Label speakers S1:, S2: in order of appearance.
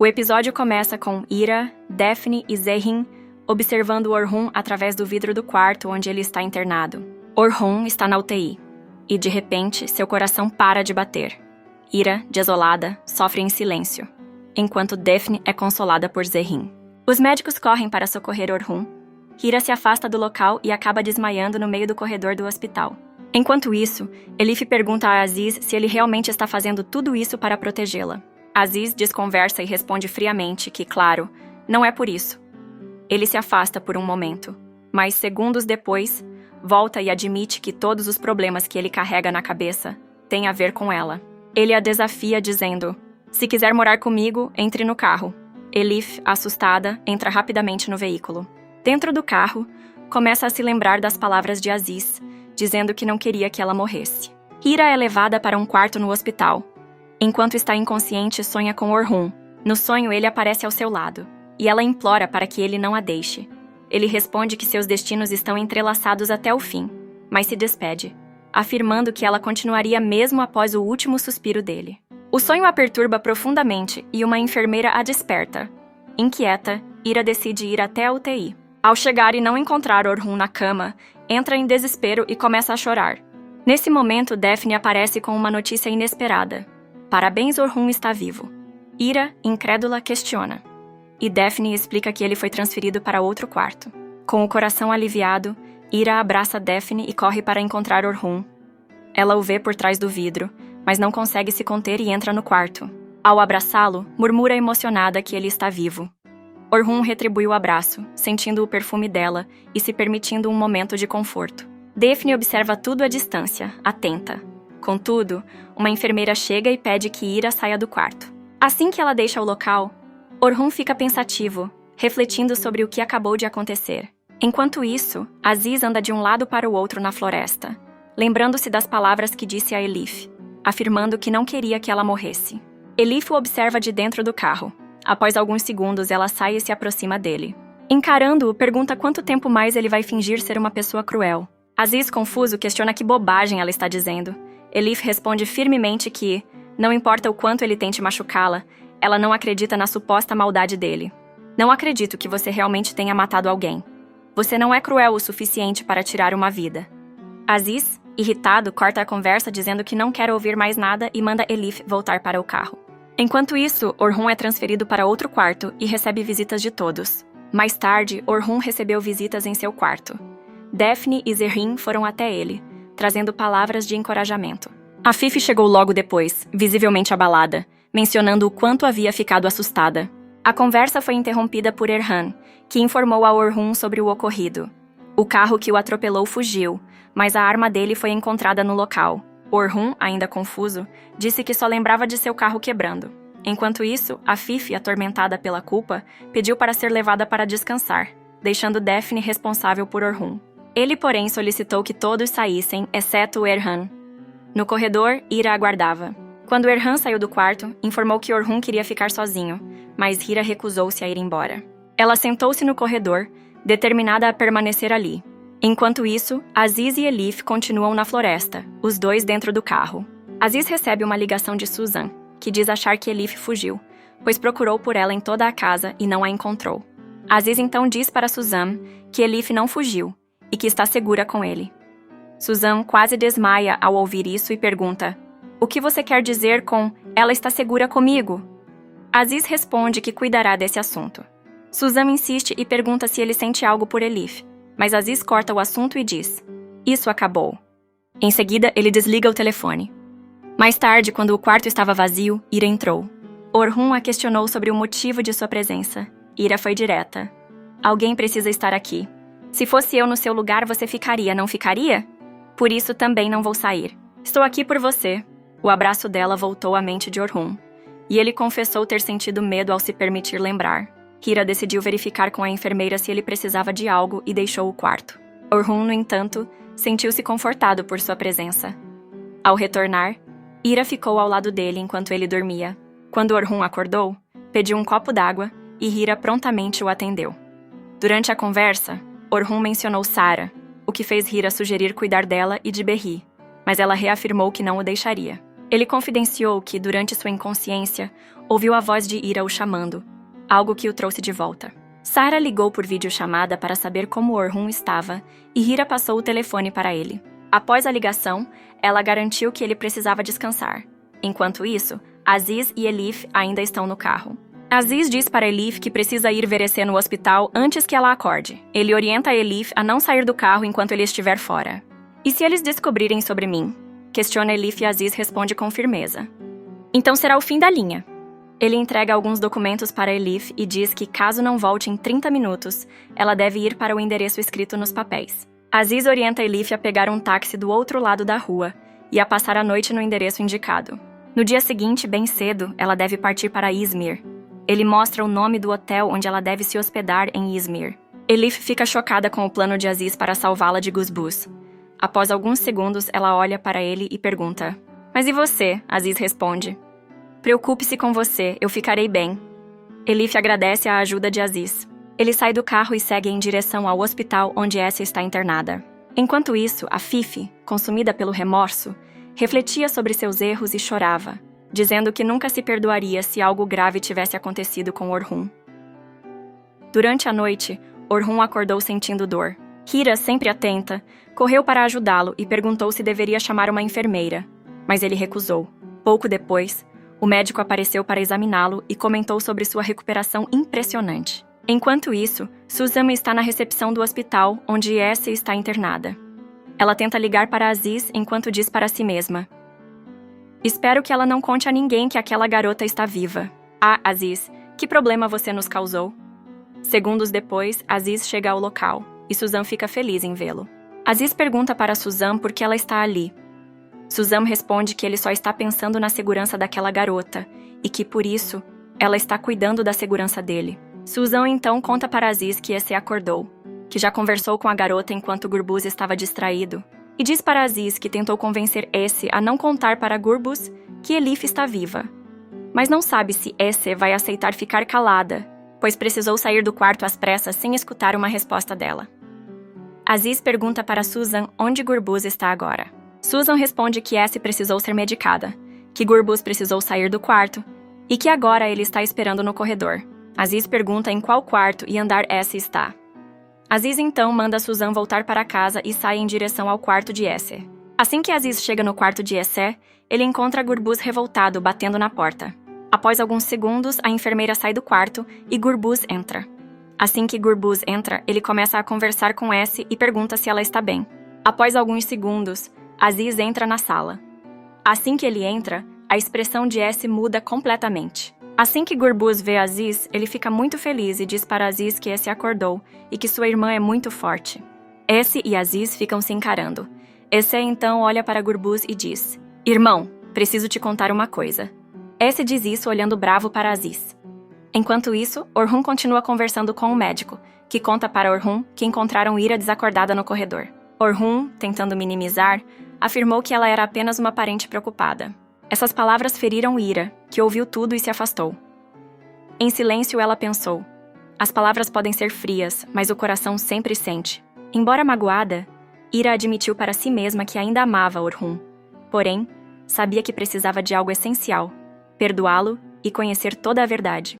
S1: O episódio começa com Ira, Daphne e Zerrin observando Orhun através do vidro do quarto onde ele está internado. Orhun está na UTI, e de repente seu coração para de bater. Ira, desolada, sofre em silêncio, enquanto Daphne é consolada por Zerrin. Os médicos correm para socorrer Orhun. Ira se afasta do local e acaba desmaiando no meio do corredor do hospital. Enquanto isso, Elif pergunta a Aziz se ele realmente está fazendo tudo isso para protegê-la. Aziz desconversa e responde friamente que, claro, não é por isso. Ele se afasta por um momento, mas segundos depois, volta e admite que todos os problemas que ele carrega na cabeça têm a ver com ela. Ele a desafia dizendo: "Se quiser morar comigo, entre no carro." Elif, assustada, entra rapidamente no veículo. Dentro do carro, começa a se lembrar das palavras de Aziz, dizendo que não queria que ela morresse. Ira é levada para um quarto no hospital. Enquanto está inconsciente, sonha com Orhun. No sonho, ele aparece ao seu lado, e ela implora para que ele não a deixe. Ele responde que seus destinos estão entrelaçados até o fim, mas se despede, afirmando que ela continuaria mesmo após o último suspiro dele. O sonho a perturba profundamente e uma enfermeira a desperta. Inquieta, Ira decide ir até a UTI. Ao chegar e não encontrar Orhun na cama, entra em desespero e começa a chorar. Nesse momento, Daphne aparece com uma notícia inesperada. Parabéns, Orhun está vivo. Ira, incrédula, questiona. E Daphne explica que ele foi transferido para outro quarto. Com o coração aliviado, Ira abraça Daphne e corre para encontrar Orhun. Ela o vê por trás do vidro, mas não consegue se conter e entra no quarto. Ao abraçá-lo, murmura emocionada que ele está vivo. Orhun retribui o abraço, sentindo o perfume dela e se permitindo um momento de conforto. Daphne observa tudo à distância, atenta. Contudo, uma enfermeira chega e pede que Ira saia do quarto. Assim que ela deixa o local, Orhun fica pensativo, refletindo sobre o que acabou de acontecer. Enquanto isso, Aziz anda de um lado para o outro na floresta, lembrando-se das palavras que disse a Elif, afirmando que não queria que ela morresse. Elif o observa de dentro do carro. Após alguns segundos, ela sai e se aproxima dele. Encarando-o, pergunta quanto tempo mais ele vai fingir ser uma pessoa cruel. Aziz, confuso, questiona que bobagem ela está dizendo. Elif responde firmemente que, não importa o quanto ele tente machucá-la, ela não acredita na suposta maldade dele. Não acredito que você realmente tenha matado alguém. Você não é cruel o suficiente para tirar uma vida. Aziz, irritado, corta a conversa dizendo que não quer ouvir mais nada e manda Elif voltar para o carro. Enquanto isso, Orhun é transferido para outro quarto e recebe visitas de todos. Mais tarde, Orhun recebeu visitas em seu quarto. Daphne e Zerrin foram até ele, trazendo palavras de encorajamento. Afif chegou logo depois, visivelmente abalada, mencionando o quanto havia ficado assustada. A conversa foi interrompida por Erhan, que informou a Orhun sobre o ocorrido. O carro que o atropelou fugiu, mas a arma dele foi encontrada no local. Orhun, ainda confuso, disse que só lembrava de seu carro quebrando. Enquanto isso, Afif, atormentada pela culpa, pediu para ser levada para descansar, deixando Daphne responsável por Orhun. Ele, porém, solicitou que todos saíssem, exceto Erhan. No corredor, Ira aguardava. Quando Erhan saiu do quarto, informou que Orhun queria ficar sozinho, mas Ira recusou-se a ir embora. Ela sentou-se no corredor, determinada a permanecer ali. Enquanto isso, Aziz e Elif continuam na floresta, os dois dentro do carro. Aziz recebe uma ligação de Suzan, que diz achar que Elif fugiu, pois procurou por ela em toda a casa e não a encontrou. Aziz então diz para Suzan que Elif não fugiu e que está segura com ele. Suzan quase desmaia ao ouvir isso e pergunta: "O que você quer dizer com 'ela está segura comigo'?" Aziz responde que cuidará desse assunto. Suzan insiste e pergunta se ele sente algo por Elif, mas Aziz corta o assunto e diz: "Isso acabou." Em seguida, ele desliga o telefone. Mais tarde, quando o quarto estava vazio, Ira entrou. Orhun a questionou sobre o motivo de sua presença. Ira foi direta: "Alguém precisa estar aqui. Se fosse eu no seu lugar, você ficaria, não ficaria? Por isso também não vou sair. Estou aqui por você." O abraço dela voltou à mente de Orhun, e ele confessou ter sentido medo ao se permitir lembrar. Ira decidiu verificar com a enfermeira se ele precisava de algo e deixou o quarto. Orhun, no entanto, sentiu-se confortado por sua presença. Ao retornar, Ira ficou ao lado dele enquanto ele dormia. Quando Orhun acordou, pediu um copo d'água e Ira prontamente o atendeu. Durante a conversa, Orhun mencionou Sara, o que fez Ira sugerir cuidar dela e de Berri, mas ela reafirmou que não o deixaria. Ele confidenciou que, durante sua inconsciência, ouviu a voz de Ira o chamando, algo que o trouxe de volta. Sarah ligou por videochamada para saber como Orhun estava e Hira passou o telefone para ele. Após a ligação, ela garantiu que ele precisava descansar. Enquanto isso, Aziz e Elif ainda estão no carro. Aziz diz para Elif que precisa ir ver Essê no hospital antes que ela acorde. Ele orienta a Elif a não sair do carro enquanto ele estiver fora. E se eles descobrirem sobre mim? Questiona Elif e Aziz responde com firmeza. Então será o fim da linha. Ele entrega alguns documentos para Elif e diz que, caso não volte em 30 minutos, ela deve ir para o endereço escrito nos papéis. Aziz orienta Elif a pegar um táxi do outro lado da rua e a passar a noite no endereço indicado. No dia seguinte, bem cedo, ela deve partir para Izmir. Ele mostra o nome do hotel onde ela deve se hospedar em Izmir. Elif fica chocada com o plano de Aziz para salvá-la de Gusbuz. Após alguns segundos, ela olha para ele e pergunta: "Mas e você?" Aziz responde: "Preocupe-se com você, eu ficarei bem." Elif agradece a ajuda de Aziz. Ele sai do carro e segue em direção ao hospital onde Essie está internada. Enquanto isso, a Fifi, consumida pelo remorso, refletia sobre seus erros e chorava, dizendo que nunca se perdoaria se algo grave tivesse acontecido com Orhun. Durante a noite, Orhun acordou sentindo dor. Hira, sempre atenta, correu para ajudá-lo e perguntou se deveria chamar uma enfermeira, mas ele recusou. Pouco depois, o médico apareceu para examiná-lo e comentou sobre sua recuperação impressionante. Enquanto isso, Suzama está na recepção do hospital, onde Essie está internada. Ela tenta ligar para Aziz enquanto diz para si mesma: "Espero que ela não conte a ninguém que aquela garota está viva. Ah, Aziz, que problema você nos causou?" Segundos depois, Aziz chega ao local, e Suzam fica feliz em vê-lo. Aziz pergunta para Suzam por que ela está ali. Suzam responde que ele só está pensando na segurança daquela garota, e que, por isso, ela está cuidando da segurança dele. Suzam então conta para Aziz que Essie acordou, que já conversou com a garota enquanto Gurboz estava distraído, e diz para Aziz que tentou convencer Essie a não contar para Gurboz que Elif está viva. Mas não sabe se Essie vai aceitar ficar calada, pois precisou sair do quarto às pressas sem escutar uma resposta dela. Aziz pergunta para Suzam onde Gurboz está agora. Suzam responde que Essie precisou ser medicada, que Gurboz precisou sair do quarto e que agora ele está esperando no corredor. Aziz pergunta em qual quarto e andar Essie está. Aziz então manda Suzam voltar para casa e sai em direção ao quarto de Essie. Assim que Aziz chega no quarto de Essie, ele encontra Gurboz revoltado batendo na porta. Após alguns segundos, a enfermeira sai do quarto e Gurboz entra. Assim que Gurboz entra, ele começa a conversar com Essie e pergunta se ela está bem. Após alguns segundos, Aziz entra na sala. Assim que ele entra, a expressão de Essie muda completamente. Assim que Gurboz vê Aziz, ele fica muito feliz e diz para Aziz que Essie acordou e que sua irmã é muito forte. Essie e Aziz ficam se encarando. Essie então olha para Gurboz e diz: "Irmão, preciso te contar uma coisa." Essie diz isso olhando bravo para Aziz. Enquanto isso, Orhun continua conversando com o médico, que conta para Orhun que encontraram Ira desacordada no corredor. Orhun, tentando minimizar, afirmou que ela era apenas uma parente preocupada. Essas palavras feriram Ira, que ouviu tudo e se afastou. Em silêncio, ela pensou: as palavras podem ser frias, mas o coração sempre sente. Embora magoada, Ira admitiu para si mesma que ainda amava Orhun. Porém, sabia que precisava de algo essencial: perdoá-lo e conhecer toda a verdade.